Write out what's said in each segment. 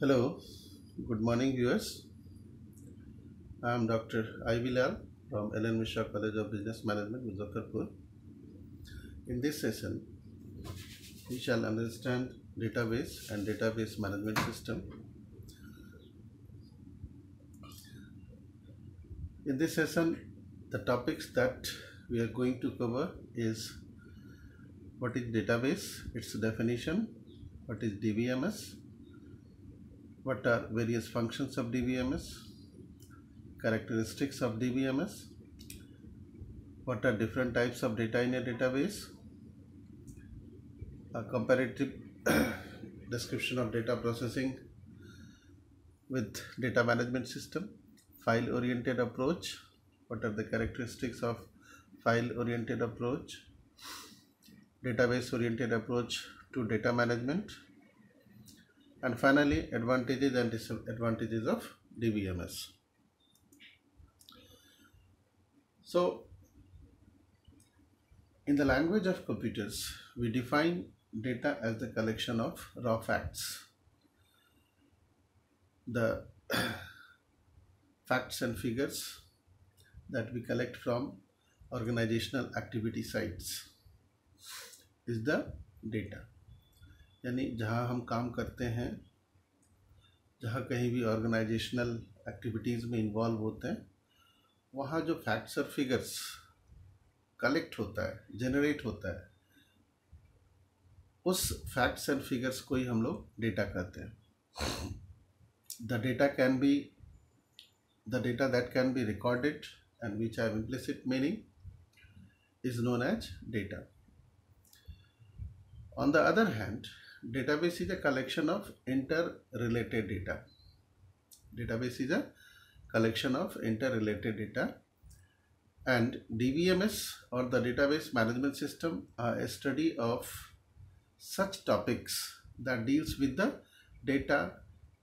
Hello, good morning, viewers. I am Dr. Ivy Lal from Ellen Mishra College of Business Management, Muzaffarpur. In this session, we shall understand database and database management system. In this session, the topics that we are going to cover is what is database, its definition, what is DBMS, what are various functions of DBMS, characteristics of DBMS, what are different types of data in a database, a comparative description of data processing with data management system, file oriented approach, what are the characteristics of file oriented approach, database oriented approach to data management, and finally advantages and disadvantages of DBMS. So in the language of computers, we define data as the collection of raw facts. The facts and figures that we collect from organizational activity sites is the data. यानी जहाँ हम काम करते हैं, जहाँ कहीं भी organisational activities में इन्वॉल्व होते हैं, वहाँ जो फैक्ट्स और फिगर्स कलेक्ट होता है, जनरेट होता है, उस फैक्ट्स एंड फिगर्स को ही हम लोग डेटा कहते हैं. The data that can be recorded and which have implicit meaning is known as data. On the other hand, database is a collection of interrelated data. Database is a collection of interrelated data, and DBMS or the database management system are a study of such topics that deals with the data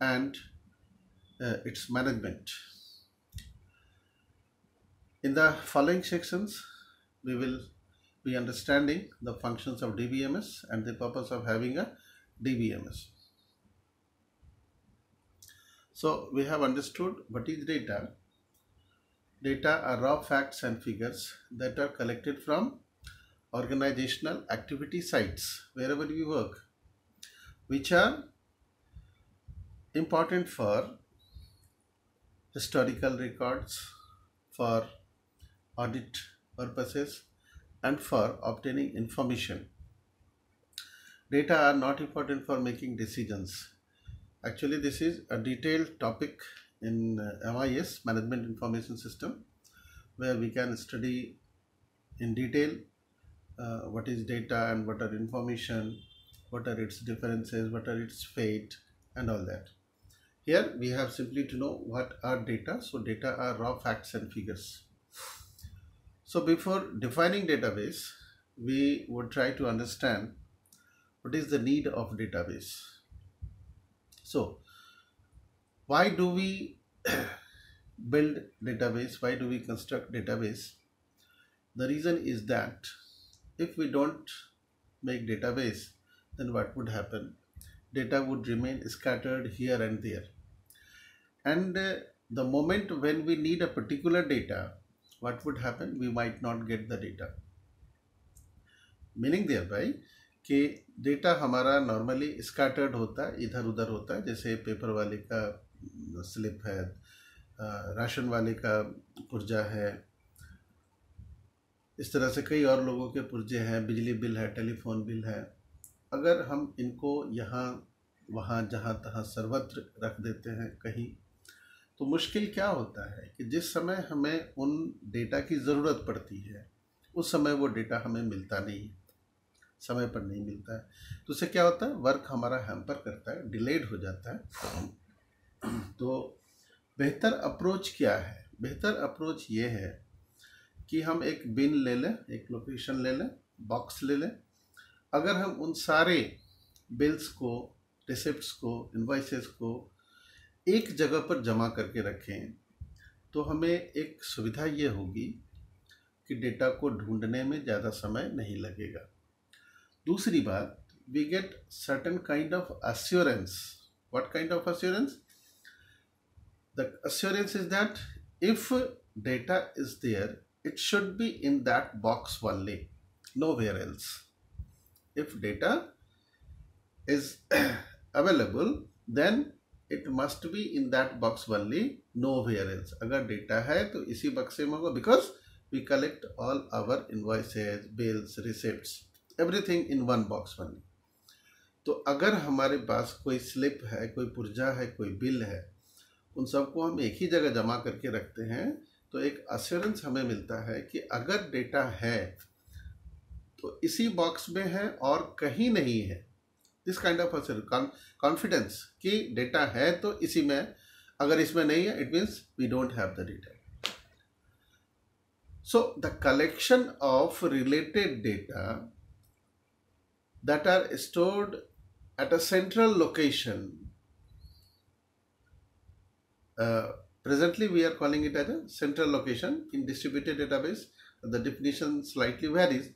and its management. In the following sections, we will be understanding the functions of DBMS and the purpose of having a DBMS. So we have understood what is data. Data are raw facts and figures that are collected from organizational activity sites wherever we work, which are important for historical records, for audit purposes, and for obtaining information. Data are not important for making decisions. Actually, this is a detailed topic in MIS, Management Information System, where we can study in detail what is data and what are information, what are its differences, what are its fate, and all that. Here we have simply to know what are data. So data are raw facts and figures. So before defining database, we would try to understand what is the need of database. So why do we build database? Why do we construct database? The reason is that if we don't make database, then what would happen? Data would remain scattered here and there. And the moment when we need a particular data, what would happen? We might not get the data. Meaning thereby कि data हमारा normally scattered होता है, इधर उधर होता है. जैसे paper वाले का स्लिप है, राशन वाले का पुर्जा है, इस तरह से कई और लोगों के पुर्जे हैं, बिजली बिल है, टेलीफोन बिल है. अगर हम इनको यहाँ वहाँ जहाँ तहाँ सर्वत्र रख देते हैं कहीं, तो मुश्किल क्या होता है कि जिस समय हमें उन डेटा की ज़रूरत पड़ती है, उस समय वो डेटा हमें मिलता नहीं है, समय पर नहीं मिलता है. तो उससे क्या होता है? वर्क हमारा हैम्पर करता है, डिलेड हो जाता है. तो बेहतर अप्रोच क्या है? बेहतर अप्रोच ये है कि हम एक बिन ले लें, एक लोकेशन ले लें, बॉक्स ले लें. अगर हम उन सारे बिल्स को, रिसिप्ट्स को, इनवॉइसेस को एक जगह पर जमा करके रखें, तो हमें एक सुविधा ये होगी कि डेटा को ढूंढने में ज़्यादा समय नहीं लगेगा. दूसरी बात, we get certain kind of assurance What kind of assurance? The assurance is that if data is there, it should be in that box only, nowhere else. If data is available, then it must be in that box only, nowhere else. अगर data है तो इसी बक्से में होगा, because we collect all our invoices, bills, receipts, everything in one box only. तो अगर हमारे पास कोई स्लिप है, कोई पुर्जा है, कोई बिल है, उन सबको हम एक ही जगह जमा करके रखते हैं, तो एक अश्योरेंस हमें मिलता है कि अगर डेटा है तो इसी बॉक्स में है और कहीं नहीं है. दिस काइंड ऑफ कॉन्फिडेंस कि डेटा है तो इसी में, अगर इसमें नहीं है it means we don't have the data. So the collection of related data that are stored at a central location. Presently we are calling it as a central location. In distributed database the definition slightly varies,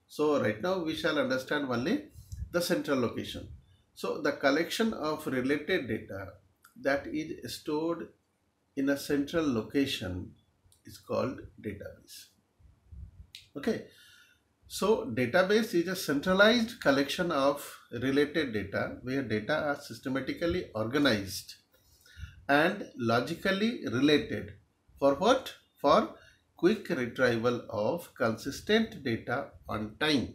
so right now we shall understand only the central location. So the collection of related data that is stored in a central location is called database. Okay. So database is a centralized collection of related data where data are systematically organized and logically related. For what? For quick retrieval of consistent data on time.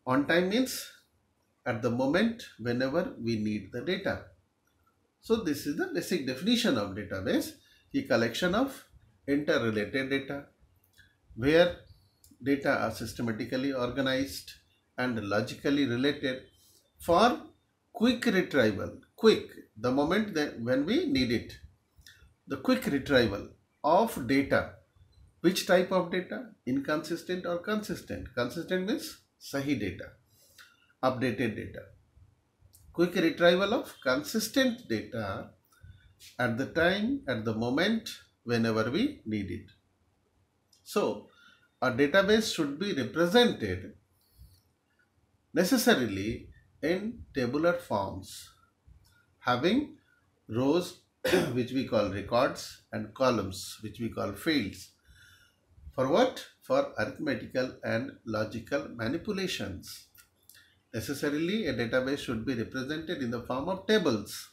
On time means at the moment whenever we need the data. So this is the basic definition of database, the collection of interrelated data where data are systematically organized and logically related for quick retrieval. Quick, the moment that when we need it. The quick retrieval of data. Which type of data? Inconsistent or consistent? Consistent means sahi data, updated data. Quick retrieval of consistent data at the time, at the moment, whenever we need it. So, a database should be represented necessarily in tabular forms, having rows which we call records and columns which we call fields. For what? For arithmetical and logical manipulations. Necessarily a database should be represented in the form of tables.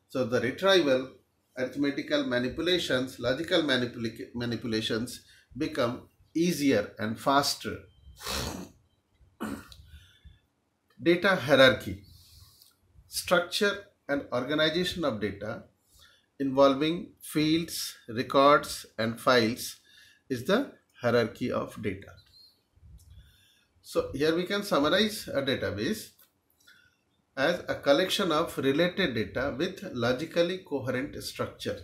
So the retrieval, arithmetical manipulations, logical manipulations become easier and faster. Data hierarchy. Structure and organization of data involving fields, records and files is the hierarchy of data. So here we can summarize a database as a collection of related data with logically coherent structure,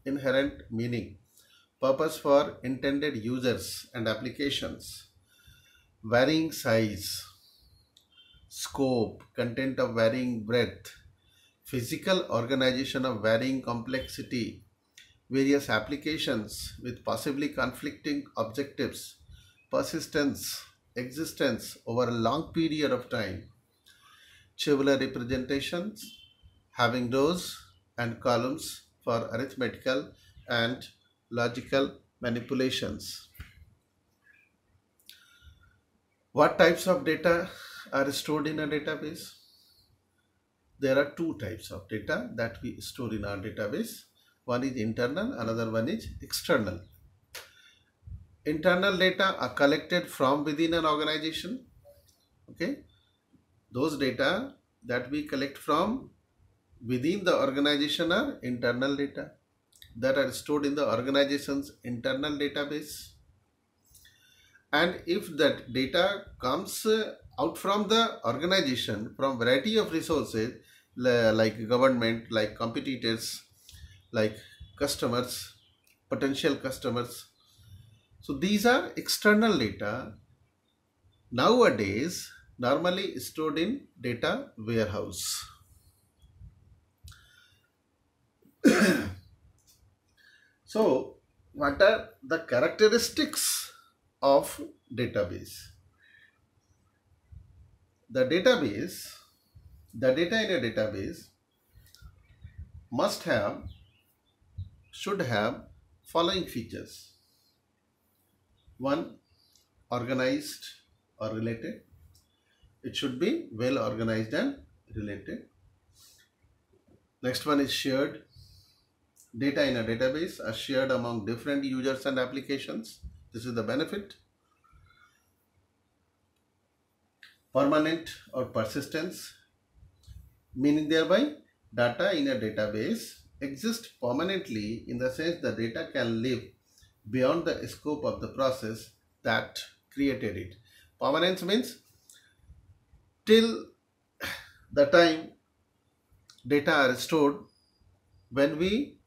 inherent meaning, purpose for intended users and applications, varying size, scope, content of varying breadth, physical organization of varying complexity, various applications with possibly conflicting objectives, persistence, existence over a long period of time, tabular representations having rows and columns for arithmetical and logical manipulations. What types of data are stored in a database? There are two types of data that we store in our database. One is internal, another one is external. Internal data are collected from within an organization. Okay, those data that we collect from within the organization are internal data that are stored in the organization's internal database. And if that data comes out from the organization from variety of resources like government, like competitors, like customers, potential customers, so these are external data, nowadays normally stored in data warehouse. So what are the characteristics of database? The database The data in a database should have following features. One, organized or related. It should be well organized and related. Next one is shared. Data in a database are shared among different users and applications. This is the benefit. Permanent or persistence, meaning thereby data in a database exists permanently in the sense the data can live beyond the scope of the process that created it. Permanence means till the time data are stored when we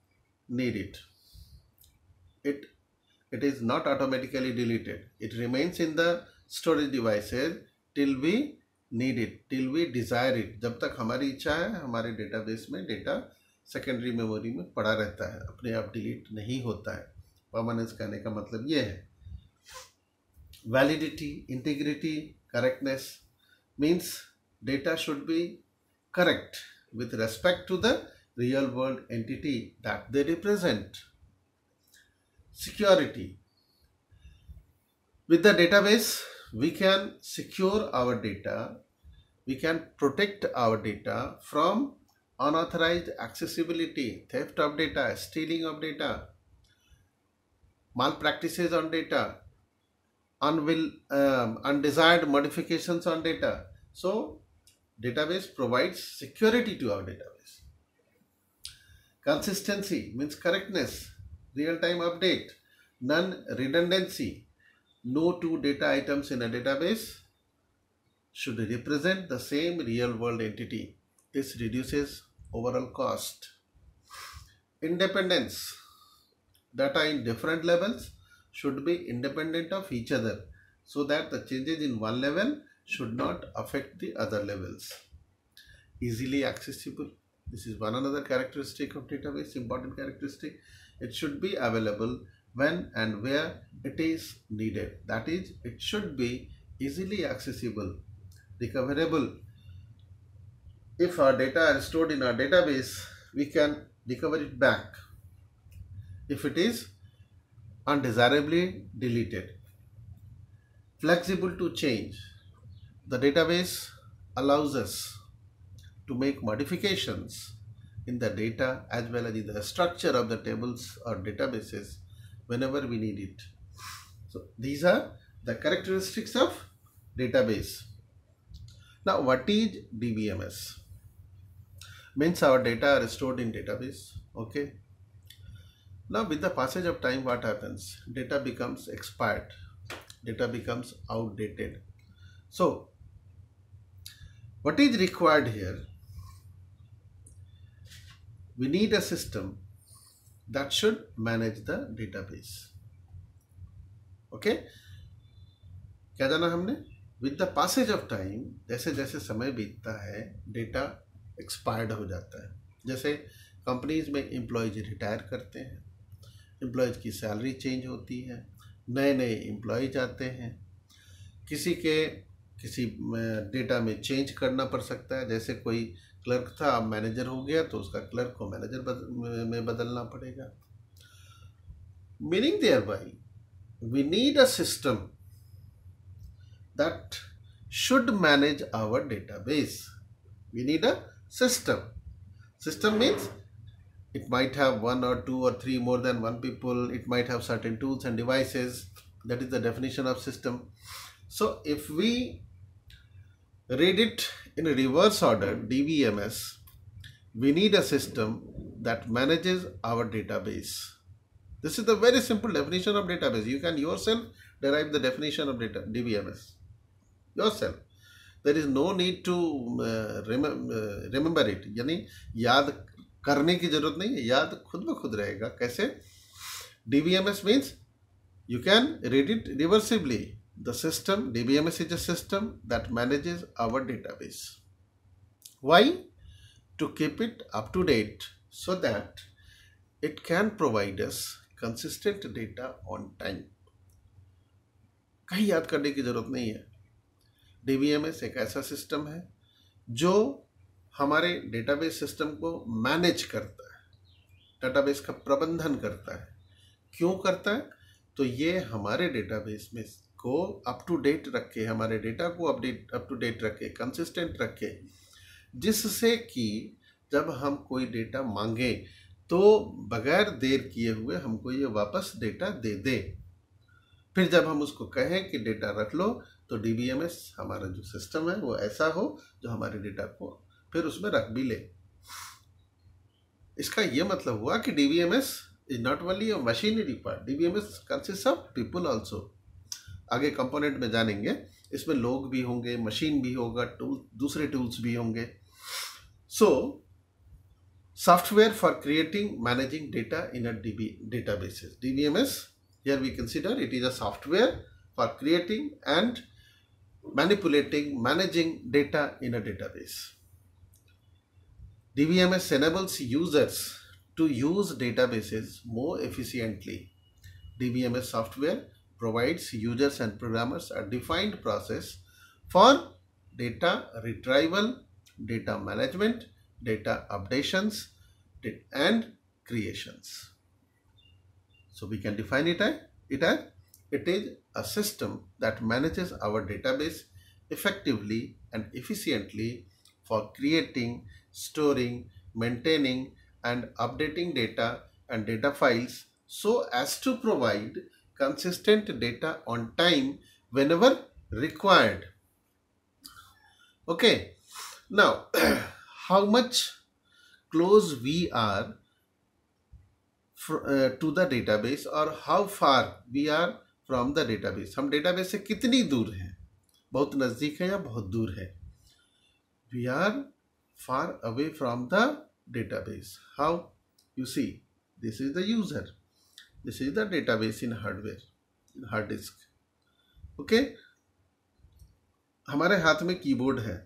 need it. It is not automatically deleted. It remains in the storage devices till we need it, till we desire it. जब तक हमारी इच्छा है हमारे database में data secondary memory में पड़ा रहता है, अपने आप डिलीट नहीं होता है. परमानेंस कहने का मतलब ये है. Validity, integrity, correctness means data should be correct with respect to the real world entity that they represent. Security. With the database, we can secure our data, we can protect our data from unauthorized accessibility, theft of data, stealing of data, malpractices on data, undesired modifications on data. So, database provides security to our database. Consistency means correctness, real-time update, non-redundancy. No two data items in a database should represent the same real-world entity. This reduces overall cost. Independence. Data in different levels should be independent of each other so that the changes in one level should not affect the other levels. Easily accessible. This is one another characteristic of database, important characteristic. It should be available when and where it is needed. That is, it should be easily accessible, recoverable. If our data are stored in our database, we can recover it back if it is undesirably deleted. Flexible to change. The database allows us to make modifications in the data as well as in the structure of the tables or databases whenever we need it. So these are the characteristics of database. Now what is DBMS? Means our data are stored in database. Okay. Now with the passage of time, what happens? Data becomes expired. Data becomes outdated. So what is required here? We need a system that should manage the database. Okay? क्या जाना हमने? With the passage of time, जैसे जैसे समय बीतता है, data expired हो जाता है. जैसे कंपनीज में एम्प्लॉयज रिटायर करते हैं, एम्प्लॉयज की सैलरी चेंज होती है, नए नए एम्प्लॉयज आते हैं, किसी डेटा में चेंज करना पड़ सकता है. जैसे कोई क्लर्क था, अब मैनेजर हो गया तो उसका क्लर्क को मैनेजर में बदलना पड़ेगा. Meaning thereby we need a system that should manage our database. We need a system. System means it might have one or two or three more than one people. It might have certain tools and devices. That is the definition of system. So if we read it in a reverse order, DBMS, we need a system that manages our database. This is the very simple definition of database. You can yourself derive the definition of DBMS yourself. There is no need to remember it. यानी याद करने की जरूरत नहीं है, याद खुद ब खुद रहेगा. कैसे? DBMS means you can read it reversibly. The system, DBMS is a system that manages our database. Why? To keep it up to date so that it can provide us consistent data on time. कहीं याद करने की जरूरत नहीं है. DBMS एक ऐसा system है जो हमारे डेटाबेस सिस्टम को मैनेज करता है, डेटाबेस का प्रबंधन करता है। क्यों करता है? तो ये हमारे डेटाबेस में को अप टू डेट रखे, हमारे डेटा को अप टू डेट रखे, कंसिस्टेंट रखे, जिससे कि जब हम कोई डेटा मांगे तो बगैर देर किए हुए हमको ये वापस डेटा दे दे। फिर जब हम उसको कहें कि डेटा रख लो, तो DBMS हमारा जो सिस्टम है वो ऐसा हो जो हमारे डेटा को फिर उसमें रख भी ले। इसका ये मतलब हुआ कि DBMS is not only a machinery part, DBMS consist of people also. आगे कंपोनेंट में जानेंगे, इसमें लोग भी होंगे, मशीन भी होगा, दूसरे टूल्स भी होंगे। सो software for creating managing data in a databases, DBMS, here we consider it is a software for creating and managing data in a database. DBMS enables users to use databases more efficiently. DBMS software provides users and programmers a defined process for data retrieval, data management, data updations, and creations. So we can define it as it is a system that manages our database effectively and efficiently for creating, storing, maintaining, and updating data and data files so as to provide consistent data on time whenever required. Okay, now how much close we are to the database or how far we are from the database. हम database से कितनी दूर हैं, बहुत नज़दीक है या बहुत दूर है? We are far away from the database. How? You see, this is the user, this is the database in hardware, in hard disk. Okay, हमारे हाथ में कीबोर्ड है,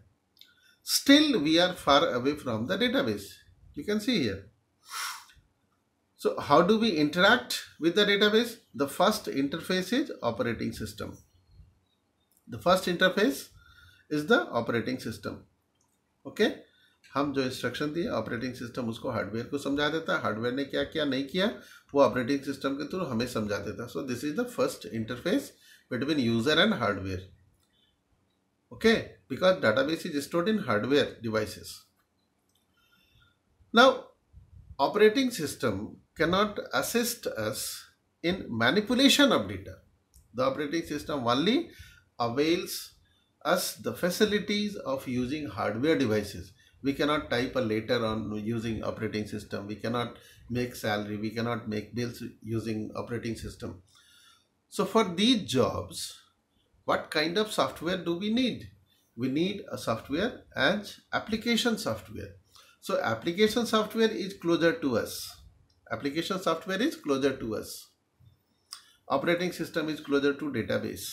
still we are far away from the database. You can see here. So how do we interact with the database? The first interface is operating system. The first interface is the operating system. Okay, हम जो instruction दिए operating system उसको hardware को समझा देता है, hardware ने क्या क्या नहीं किया वो ऑपरेटिंग सिस्टम के थ्रू हमें समझा देता है. So this is the first interface between user and hardware. Okay, because database is stored in hardware devices. Now, operating system cannot assist us in manipulation of data. The operating system only avails us the facilities of using hardware devices. We cannot type a letter on using operating system. We cannot make salary. We cannot make bills using operating system. So for these jobs, what kind of software do we need? We need a software as application software. So application software is closer to us. Application software is closer to us. Operating system is closer to database.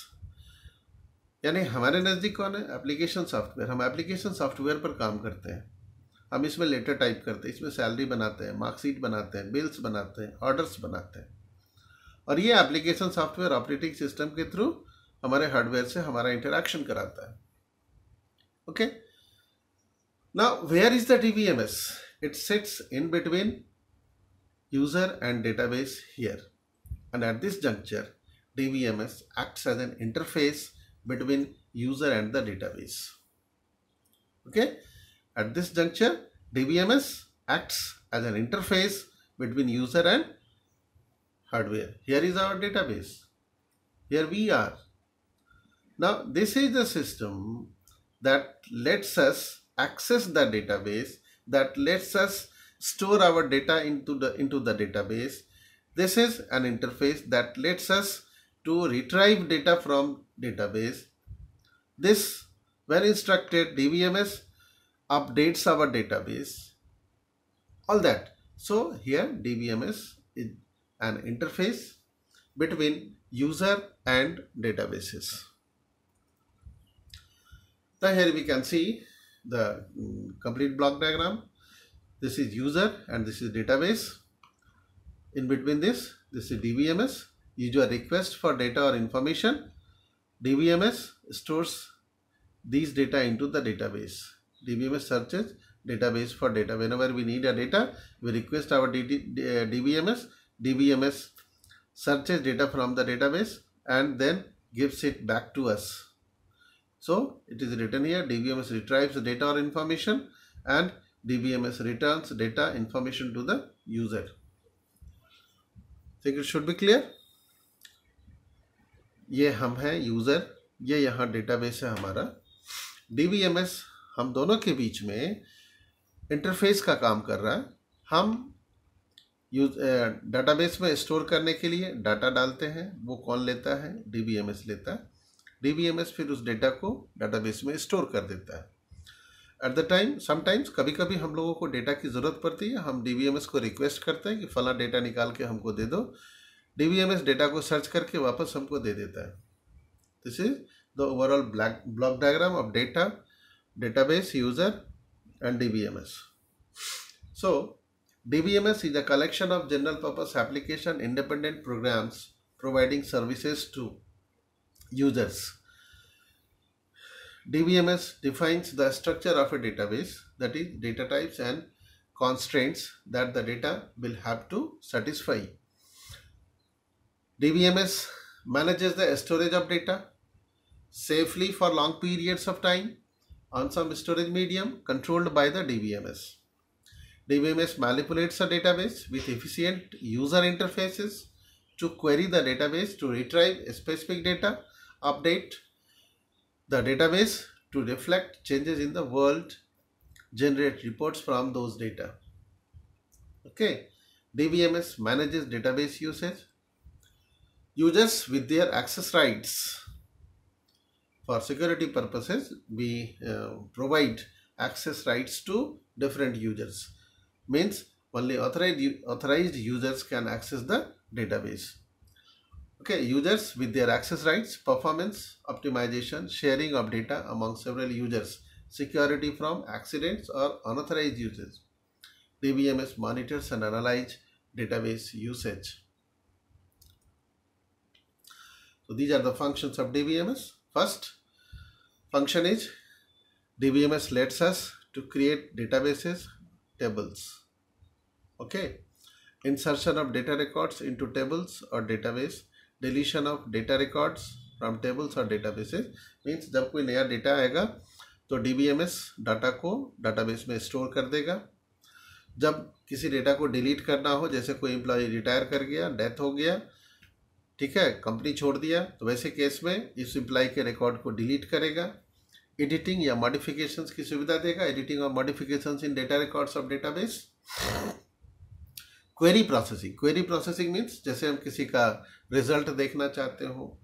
यानी हमारे नज़दीक कौन है? Application software. हम application software पर काम करते हैं. हम इसमें लेटर टाइप करते हैं, इसमें सैलरी बनाते हैं, मार्कशीट बनाते हैं, बिल्स बनाते हैं, ऑर्डर्स बनाते हैं. और ये एप्लीकेशन सॉफ्टवेयर ऑपरेटिंग सिस्टम के थ्रू हमारे हार्डवेयर से हमारा इंटरैक्शन कराता है. Okay, now where is the DBMS? It sits in between user and database here, and at this juncture DBMS acts as an interface between user and the database. Okay, at this juncture DBMS acts as an interface between user and hardware. Here is our database, here we are. Now this is the system that lets us access the database, that lets us store our data into the database. This is an interface that lets us to retrieve data from database. This, when instructed, DBMS updates our database, all that. So here DBMS is an interface between user and databases. Now here we can see the complete block diagram. This is user and this is database. In between this is DBMS, user request for data or information. DBMS stores these data into the database. DBMS searches database for data. Whenever we need a data, we request our DBMS. DBMS searches data from the database and then gives it back to us. So it is written here, DBMS retrieves the data or information and DBMS returns data information to the user. Think it should be clear? ये हम हैं user, ये यहाँ database है हमारा. DBMS हम दोनों के बीच में इंटरफेस का काम कर रहा है. हम डाटाबेस में स्टोर करने के लिए डाटा डालते हैं, वो कौन लेता है? DBMS लेता है. DBMS फिर उस डेटा को डाटाबेस में स्टोर कर देता है. एट द टाइम समटाइम्स कभी कभी हम लोगों को डेटा की ज़रूरत पड़ती है, हम DBMS को रिक्वेस्ट करते हैं कि फला डेटा निकाल के हमको दे दो. DBMS डेटा को सर्च करके वापस हमको दे देता है. This is the overall block diagram of data, database, user and DBMS. So DBMS is a collection of general purpose application independent programs providing services to users. DBMS defines the structure of a database, that is data types and constraints that the data will have to satisfy. DBMS manages the storage of data safely for long periods of time on some storage medium controlled by the DBMS. DBMS manipulates a database with efficient user interfaces to query the database to retrieve specific data, update the database to reflect changes in the world, generate reports from those data. Okay, DBMS manages database usage. Users with their access rights. For security purposes, we provide access rights to different users. Means only authorized users can access the database. Okay, users with their access rights, performance optimization, sharing of data among several users, security from accidents or unauthorized users. DBMS monitors and analyzes database usage. So these are the functions of DBMS. First function is DBMS lets us to create databases, tables. Okay, insertion of data records into tables or database, deletion of data records from tables or databases. Means जब कोई नया data आएगा तो DBMS data को database में store कर देगा. जब किसी डेटा को डिलीट करना हो, जैसे कोई एम्प्लॉय रिटायर कर गया, डेथ हो गया, ठीक है, कंपनी छोड़ दिया, तो वैसे केस में इस एम्प्लॉय के रिकॉर्ड को डिलीट करेगा. एडिटिंग या मॉडिफिकेशंस की सुविधा देगा, एडिटिंग और modifications in data records of database. Query processing means जैसे हम किसी का रिजल्ट देखना चाहते हो,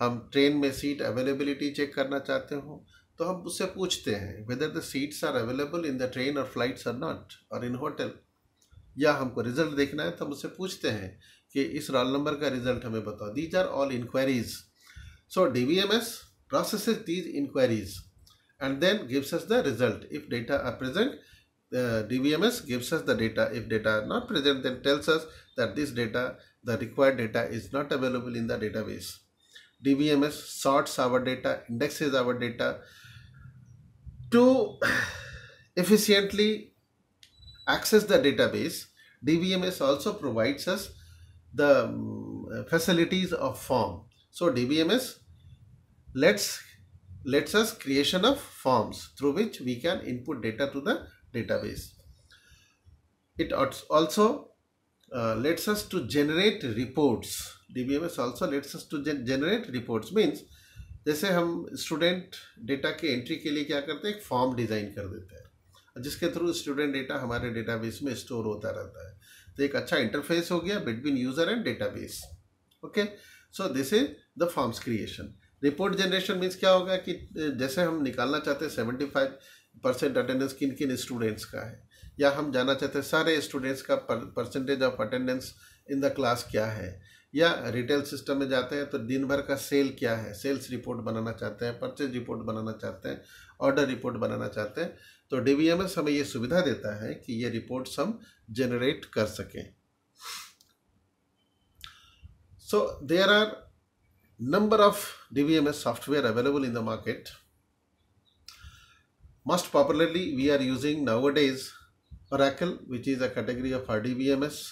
हम ट्रेन में सीट अवेलेबिलिटी चेक करना चाहते हो, तो हम उससे पूछते हैं whether the seats are available in the train और फ्लाइट्स आर नॉट, और इन होटल. या हमको रिजल्ट देखना है तो हम उससे पूछते हैं कि इस रोल नंबर का रिजल्ट हमें बताओ. These are all enquiries. So DBMS processes these inquiries and then gives us the result. If data are present, DBMS gives us the data. If data are not present, then tells us that this data, the required data, is not available in the database. DBMS sorts our data, indexes our data to efficiently access the database. DBMS also provides us the facilities of form. So DBMS lets us creation of forms through which we can input data to the database. It also lets us to generate reports. DBMS also lets us to generate reports. Means जैसे हम student data के entry के लिए क्या करते हैं, एक form design कर देते हैं जिसके थ्रू स्टूडेंट डेटा हमारे डेटाबेस में स्टोर होता रहता है. तो एक अच्छा इंटरफेस हो गया between user and database. Okay, so this is the forms creation. Report generation means क्या होगा कि जैसे हम निकालना चाहते हैं 75% अटेंडेंस किन किन स्टूडेंट्स का है, या हम जानना चाहते हैं सारे स्टूडेंट्स का percentage of attendance in the class क्या है, या रिटेल सिस्टम में जाते हैं तो दिन भर का सेल क्या है, सेल्स रिपोर्ट बनाना चाहते हैं, परचेज रिपोर्ट बनाना चाहते हैं, ऑर्डर रिपोर्ट बनाना चाहते हैं, तो DBMS हमें ये सुविधा देता है कि ये रिपोर्ट्स हम जनरेट कर सकें. So there are number of DBMS software available in the market. Most popularly, we are using nowadays Oracle, which is a category of RDBMS,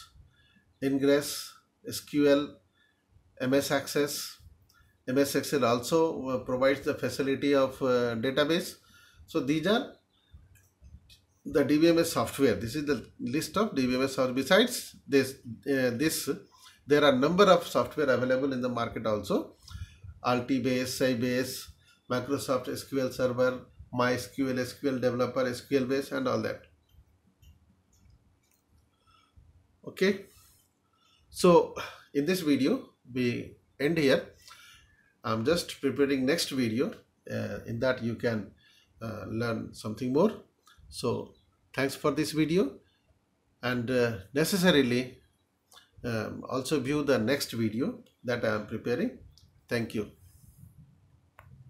Ingress, SQL, MS Access. MS Excel also provides the facility of database. So these are the DBMS software. This is the list of DBMS software. Besides this, there are number of software available in the market also. Altibase, Sybase, Microsoft SQL Server, MySQL, SQL Developer, SQL Base, and all that. Okay. So in this video, we end here. I'm just preparing next video. In that you can learn something more. So thanks for this video, and necessarily also view the next video that I am preparing. Thank you.